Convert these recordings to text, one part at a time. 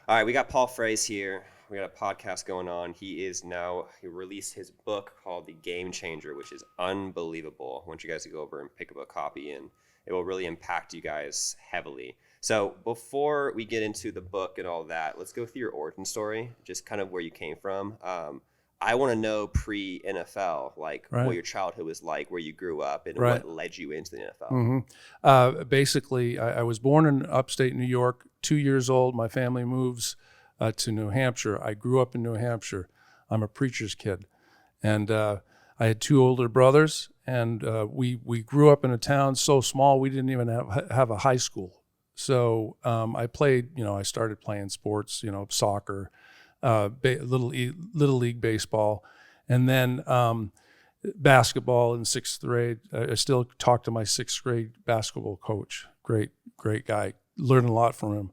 All right, we got Paul Frase here. We got a podcast going on. He released his book called The Game Changer, which is unbelievable. I want you guys to go over and pick up a copy, and it will really impact you guys heavily. So before we get into the book and all that, let's go through your origin story, just kind of where you came from. I want to know pre-NFL, like what your childhood was like, where you grew up, and what led you into the NFL. Basically, I was born in upstate New York, 2 years old. My family moves to New Hampshire. I grew up in New Hampshire. I'm a preacher's kid. And I had two older brothers, and we grew up in a town so small we didn't even have a high school. So I played, I started playing sports, soccer, little league baseball, and then basketball in sixth grade. I still talk to my sixth grade basketball coach. Great guy. Learned a lot from him,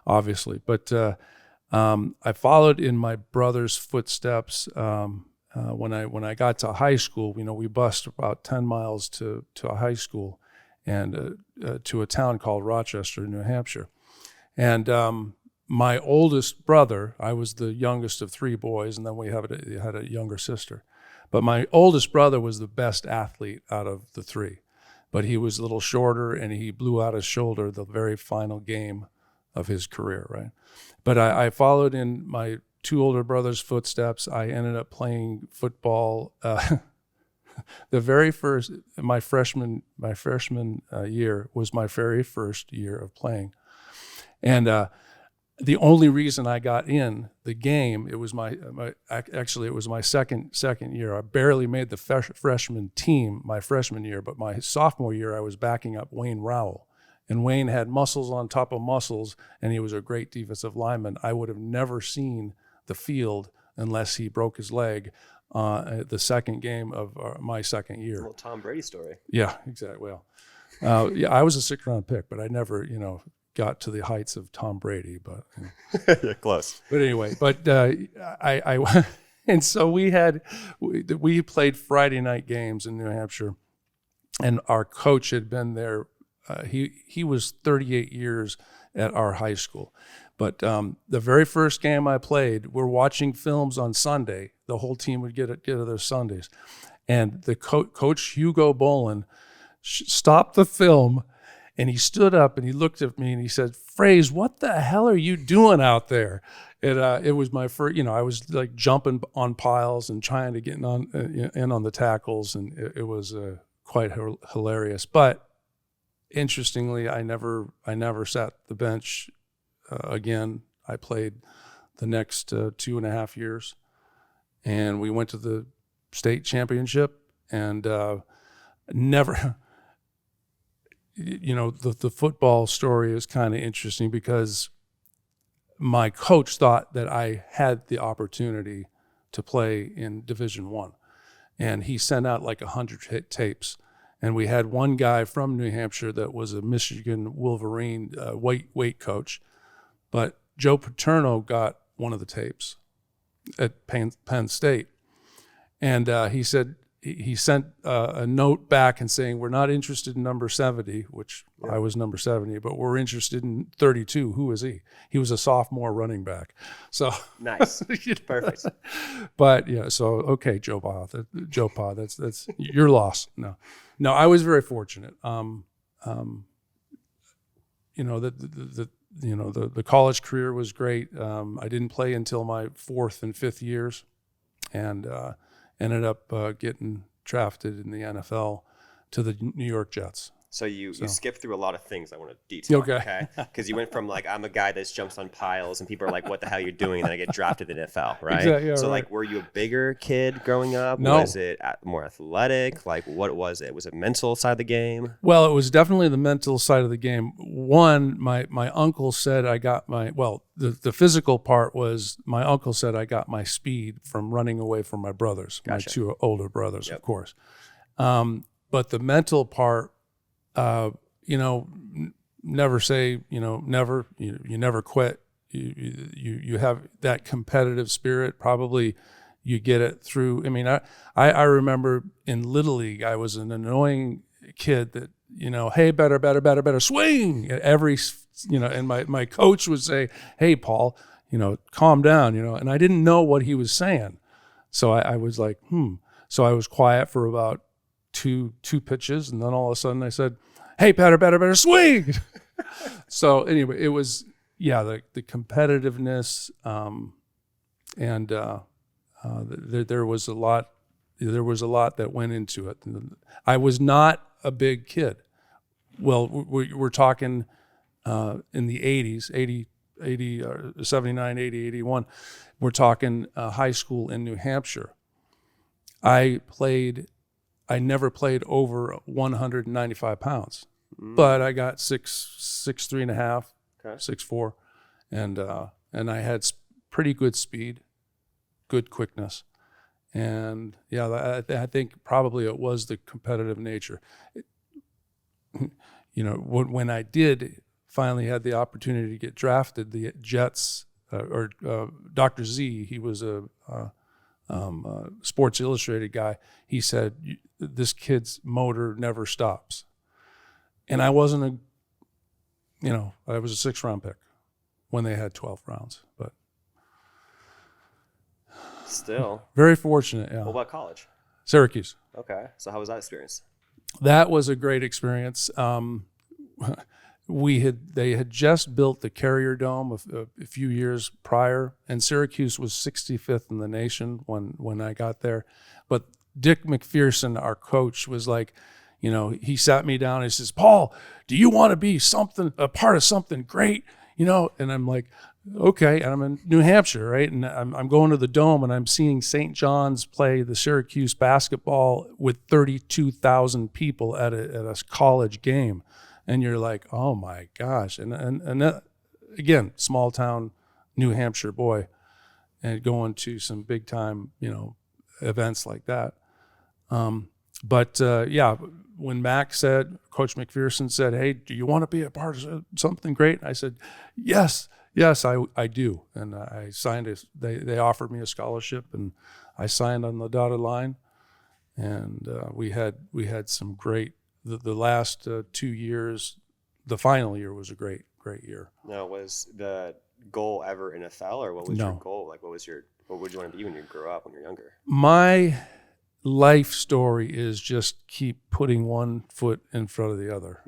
obviously. But I followed in my brother's footsteps. When I got to high school, we bused about 10 miles to a high school and to a town called Rochester, New Hampshire. And my oldest brother, I was the youngest of three boys, and then we had a younger sister. But my oldest brother was the best athlete out of the three. But he was a little shorter, and he blew out his shoulder the very final game of his career, right? But I followed in my two older brothers' footsteps. I ended up playing football. The very first, my freshman year was my very first year of playing. And the only reason I got in the game, it was my second year. I barely made the freshman team my freshman year, but my sophomore year I was backing up Wayne Rowell. And Wayne had muscles on top of muscles, and he was a great defensive lineman. I would have never seen the field unless he broke his leg the second game of my second year. A little Tom Brady story. Yeah, exactly. Well, I was a sixth-round pick, but I never, got to the heights of Tom Brady. But yeah, close. But anyway, I and so we played Friday night games in New Hampshire, and our coach had been there. He was 38 years at our high school. But the very first game I played, we're watching films on Sunday. The whole team would get together Sundays. And the Coach Hugo Bolin stopped the film, and he stood up and he looked at me and he said, "Frase, what the hell are you doing out there?" And it was my first, I was like jumping on piles and trying to get in on the tackles, and it was quite hilarious. But interestingly, I never sat the bench again. I played the next 2.5 years, and we went to the state championship, and never. The football story is kind of interesting because my coach thought that I had the opportunity to play in Division I, and he sent out like 100 tapes. And we had one guy from New Hampshire that was a Michigan Wolverine weight coach, but Joe Paterno got one of the tapes at Penn State, and he said he sent a note back and saying, "We're not interested in number 70," which I was number 70, but we're interested in 32. Who is he? He was a sophomore running back. So nice, perfect. But yeah, so okay, Joe Pa, that's your loss. No, I was very fortunate. The college career was great. I didn't play until my fourth and fifth years, and ended up getting drafted in the NFL to the New York Jets. So you skipped through a lot of things I want to detail, okay? Because you went from like, I'm a guy that jumps on piles and people are like, what the hell are you doing? And then I get drafted in the NFL, right? Exactly, yeah, so right. Like, were you a bigger kid growing up? No. Was it more athletic? Like, what was it? Was it mental side of the game? Well, it was definitely the mental side of the game. One, my uncle said I got the physical part was my uncle said I got my speed from running away from my brothers, Gotcha. My two older brothers, Yep. of course. But the mental part, never say, never, you never quit. You have that competitive spirit. Probably you get it through. I mean, I remember in Little League, I was an annoying kid that, hey, better, swing every, and my coach would say, "Hey, Paul, calm down, and I didn't know what he was saying. So I was like, So I was quiet for about two pitches, and then all of a sudden I said, "Hey, batter, swing!" So anyway, it was the competitiveness, and there was a lot. There was a lot that went into it. I was not a big kid. Well, we're talking in the 80s, 79, 80, 81. We're talking high school in New Hampshire. I never played over 195 pounds, but I got 6'3.5", Okay. 6'4", and I had pretty good speed, good quickness, and I think probably it was the competitive nature. When I did finally had the opportunity to get drafted, the Jets or Dr. Z, he was a Sports Illustrated guy. He said, "This kid's motor never stops," and I wasn't I was a 6th round pick when they had 12 rounds, but still very fortunate. Yeah. What about college? Syracuse. Okay, so how was that experience? That was a great experience. They had just built the Carrier Dome a few years prior, and Syracuse was 65th in the nation when I got there. But Dick McPherson, our coach, was like, he sat me down and he says, "Paul, do you want to be a part of something great?" And I'm like, okay. And I'm in New Hampshire, right? And I'm going to the Dome, and I'm seeing St. John's play the Syracuse basketball with 32,000 people at a college game. And you're like, oh my gosh. And that, again, small town New Hampshire boy, and going to some big time, events like that. But when Coach McPherson said, "Hey, do you want to be a part of something great?" I said, yes, I do. And I signed they offered me a scholarship, and I signed on the dotted line. And we had some great, the last 2 years, the final year was a great year. Now, was the goal ever NFL, or what was your goal? Like, what would you want to be when you grew up, when you're younger? My life story is just keep putting one foot in front of the other.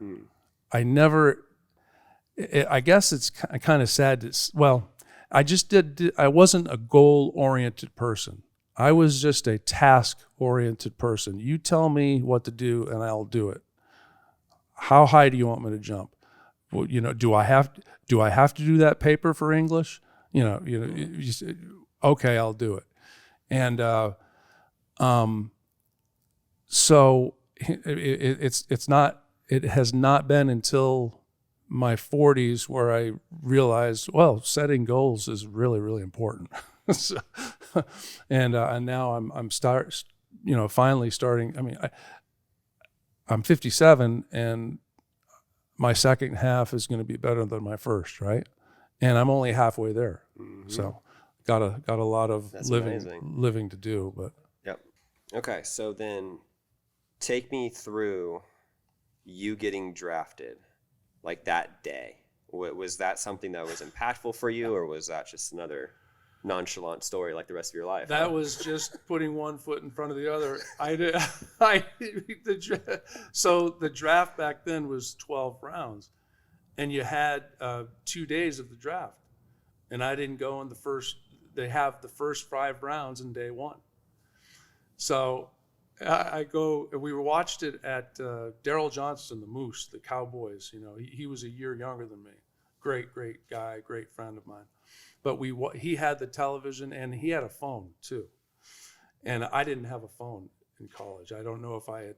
I guess it's kind of sad I wasn't a goal-oriented person. I was just a task-oriented person. You tell me what to do and I'll do it. How high do you want me to jump? Well, do I have to do that paper for English? You say, okay, I'll do it. And so it has not been until my 40s where I realized, well, setting goals is really, really important. And now I'm finally starting. I mean, I'm 57, and my second half is going to be better than my first, right? And I'm only halfway there. Mm-hmm. So got a lot of living to do, but yep. Okay, so then take me through you getting drafted, like that day. Was that something that was impactful for you, or was that just another nonchalant story like the rest of your life? That was just putting one foot in front of the other. So the draft back then was 12 rounds, and you had 2 days of the draft, and I didn't go in the first. They have the first 5 rounds in day 1. So I go. We watched it at Darryl Johnston, the Moose, the Cowboys. He was a year younger than me. Great guy, great friend of mine. But he had the television, and he had a phone too. And I didn't have a phone in college. I don't know if I had,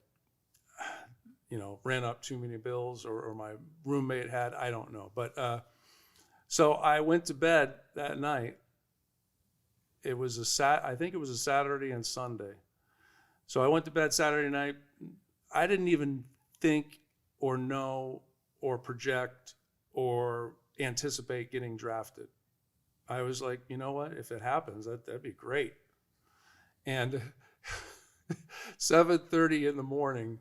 ran up too many bills or my roommate had. I don't know. But so I went to bed that night. It was I think it was a Saturday and Sunday. So I went to bed Saturday night. I didn't even think or know or project or anticipate getting drafted. I was like, you know what? If it happens, that'd be great. And 7:30 in the morning,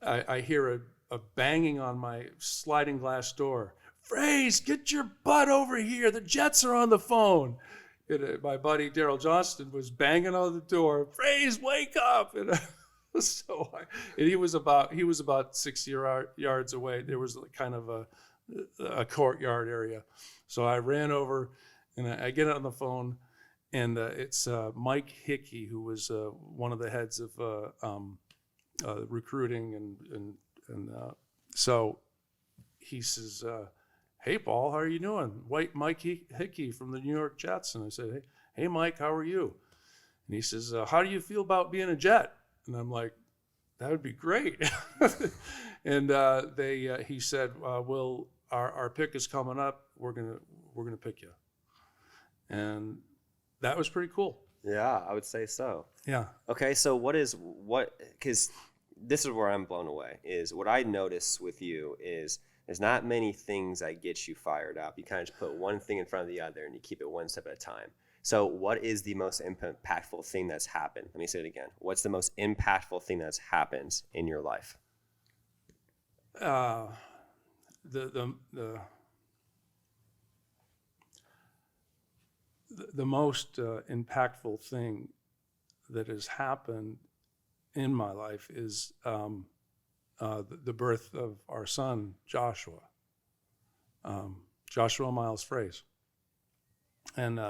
I hear a banging on my sliding glass door. Frase, get your butt over here. The Jets are on the phone. And my buddy Daryl Johnston was banging on the door. Frase, wake up! And he was about 60 yards away. There was kind of a courtyard area. So I ran over, and I get on the phone, and it's Mike Hickey, who was one of the heads of recruiting, and so he says, "Hey, Paul, how are you doing? Mike Hickey from the New York Jets." And I said, "Hey, Mike, how are you?" And he says, "How do you feel about being a Jet?" And I'm like, "That would be great." And he said, "Well, our pick is coming up. We're gonna pick you." And that was pretty cool. Yeah, I would say so. Yeah. Okay, so because this is where I'm blown away, is what I notice with you is there's not many things that get you fired up. You kind of just put one thing in front of the other and you keep it one step at a time. So what is the most impactful thing that's happened? Let me say it again. What's the most impactful thing that's happened in your life? The most impactful thing that has happened in my life is the birth of our son, Joshua. Joshua Miles Frase. And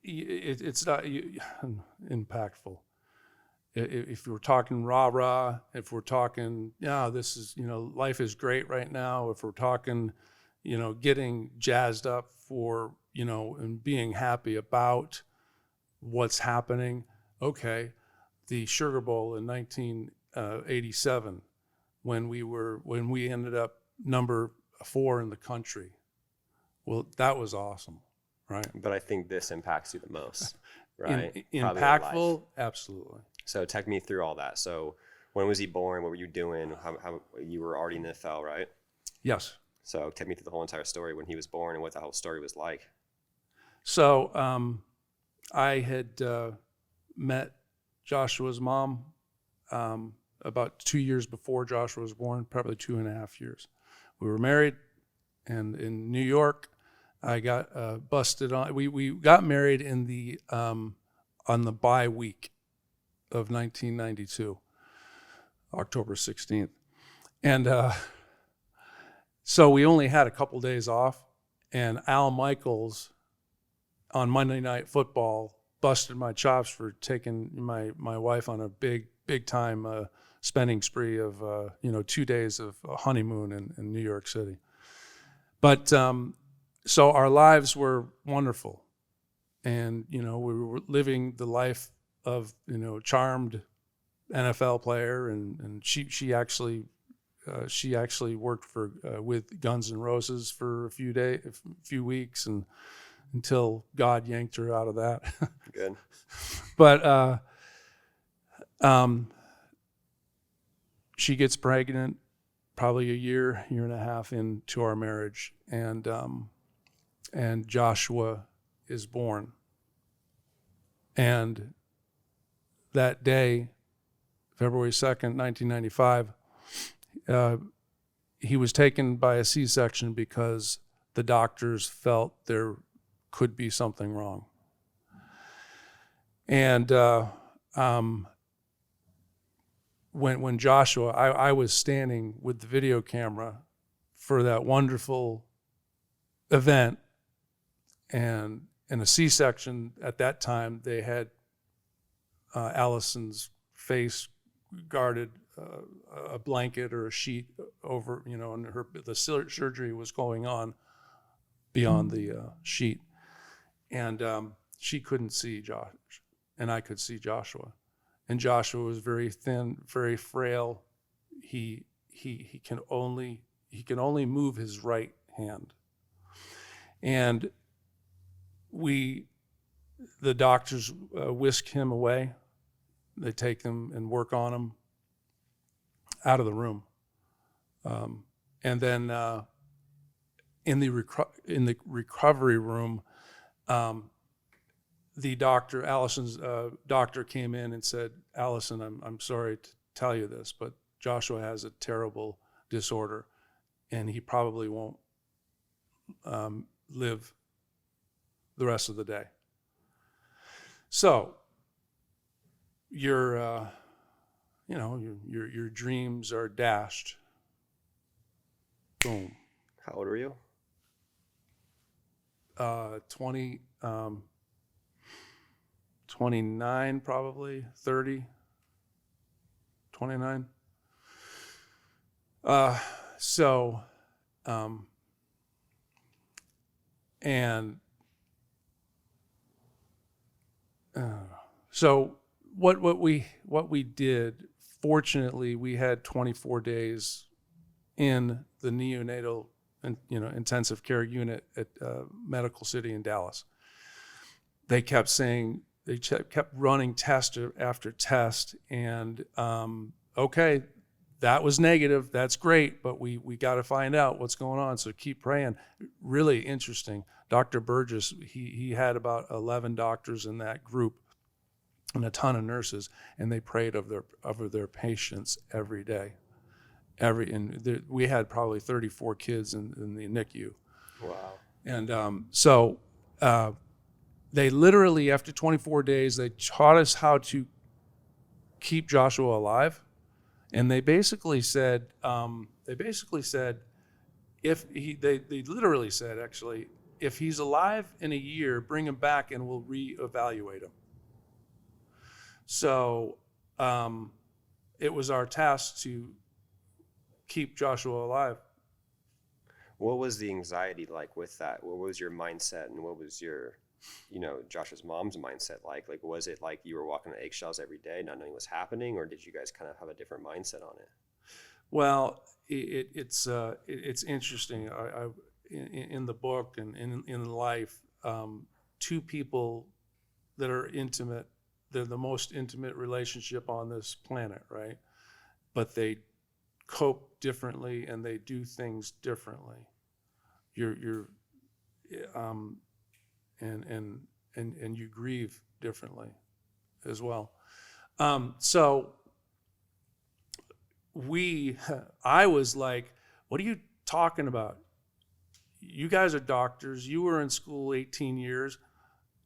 it's not impactful. If we're talking rah-rah, if we're talking, this is, life is great right now, if we're talking, getting jazzed up for, and being happy about what's happening, okay, the Sugar Bowl in 1987, when we ended up number 4 in the country, well, that was awesome, right? But I think this impacts you the most, right? Impactful, absolutely. So take me through all that. So when was he born? What were you doing? How you were already in the NFL, right? Yes. So take me through the whole entire story when he was born and what the whole story was like. So I had met Joshua's mom about 2 years before Joshua was born, probably 2.5 years. We were married, and in New York, I got busted on. We got married in the on the bye week of 1992, October 16th. And so we only had a couple days off, and Al Michaels on Monday Night Football busted my chops for taking my wife on a big time spending spree of 2 days of a honeymoon in New York City. But so our lives were wonderful, and we were living the life of charmed NFL player, and she actually worked for with Guns N' Roses for a few weeks, and until God yanked her out of that. Good. But she gets pregnant probably a year and a half into our marriage, and Joshua is born. And that day, February 2nd, 1995, he was taken by a C-section because the doctors felt there could be something wrong. And when Joshua, I was standing with the video camera for that wonderful event, and in a C-section at that time, they had Alison's face guarded a blanket or a sheet over, and the surgery was going on beyond the sheet, and she couldn't see Josh, and I could see Joshua, and Joshua was very thin, very frail. He can only move his right hand, and the doctors whisk him away. They take him and work on him out of the room, and then in the recovery room, Allison's doctor came in and said, Allison, I'm sorry to tell you this, but Joshua has a terrible disorder, and he probably won't live the rest of the day. So your dreams are dashed. Boom. How old were you? 29, probably 30, 29. So what we did, fortunately, we had 24 days in the neonatal and intensive care unit at Medical City in Dallas. They kept running test after test, and okay, that was negative. That's great, but we got to find out what's going on. So keep praying. Really interesting. Dr. Burgess, he had about 11 doctors in that group and a ton of nurses, and they prayed over their patients every day. We had probably 34 kids in the NICU. Wow. And they literally, after 24 days, they taught us how to keep Joshua alive. And they basically said, if he's alive in a year, bring him back and we'll reevaluate him. So it was our task to keep Joshua alive. What was the anxiety like with that? What was your mindset, and what was your, Josh's mom's mindset like? Like, was it like you were walking on eggshells every day, not knowing what's happening, or did you guys kind of have a different mindset on it? Well, it's interesting. In the book and in life, two people that are intimate, they're the most intimate relationship on this planet, right? But they cope differently and they do things differently. And you grieve differently as well. So I was like, what are you talking about? You guys are doctors. You were in school 18 years.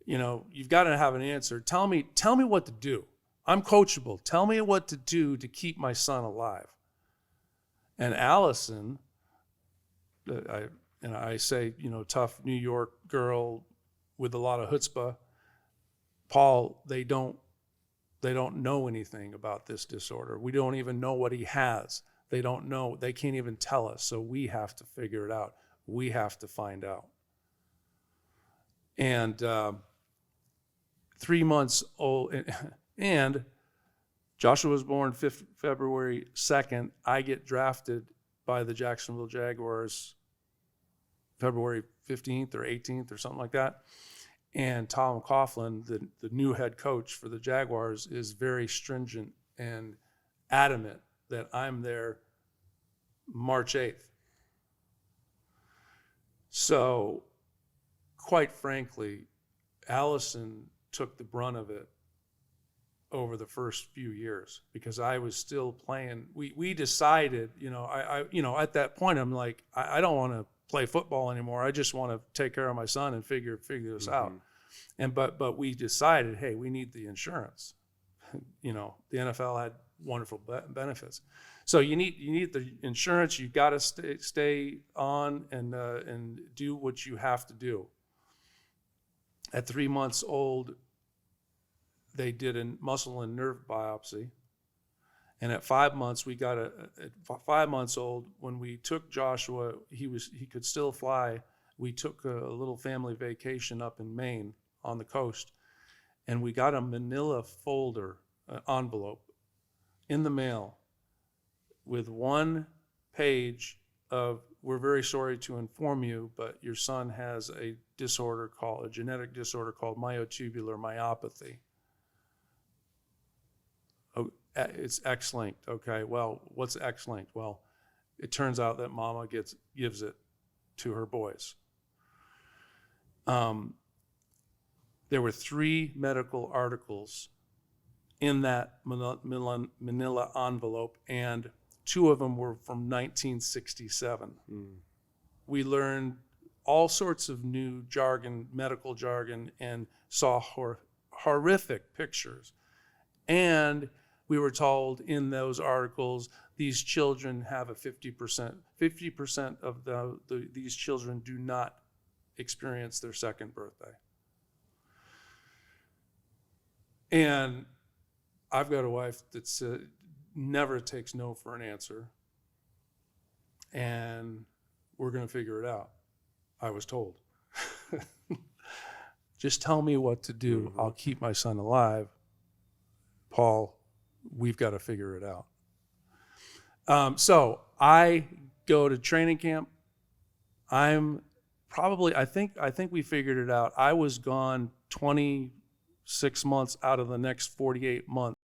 You've got to have an answer. Tell me what to do. I'm coachable. Tell me what to do to keep my son alive. And Allison, I say, tough New York girl with a lot of chutzpah. Paul, they don't know anything about this disorder. We don't even know what he has. They don't know. They can't even tell us. So we have to figure it out. We have to find out. And 3 months old, and Joshua was born February 2nd. I get drafted by the Jacksonville Jaguars February 15th or 18th or something like that. And Tom Coughlin, the new head coach for the Jaguars, is very stringent and adamant that I'm there March 8th. So, quite frankly, Allison took the brunt of it over the first few years because I was still playing. We decided, at that point, I'm like, I don't want to play football anymore. I just want to take care of my son and figure this out. And but we decided, hey, we need the insurance. The NFL had wonderful benefits. So you need the insurance. You got to stay on and do what you have to do. At 3 months old, they did a muscle and nerve biopsy. And at 5 months, at 5 months old, when we took Joshua, he could still fly. We took a little family vacation up in Maine on the coast, and we got a manila folder, envelope, in the mail with 1 page of, we're very sorry to inform you, but your son has a genetic disorder called Myotubular Myopathy. Oh, it's X-linked. Okay, well, what's X-linked? Well, it turns out that mama gives it to her boys. There were 3 medical articles in that manila envelope, and 2 of them were from 1967. We learned all sorts of new jargon, medical jargon, and saw horrific pictures. And we were told in those articles, these children have a 50% of these children do not experience their second birthday. And I've got a wife that never takes no for an answer. And we're going to figure it out, I was told. Just tell me what to do. I'll keep my son alive. Paul, we've got to figure it out. So I go to training camp. I think we figured it out. I was gone 26 months out of the next 48 months.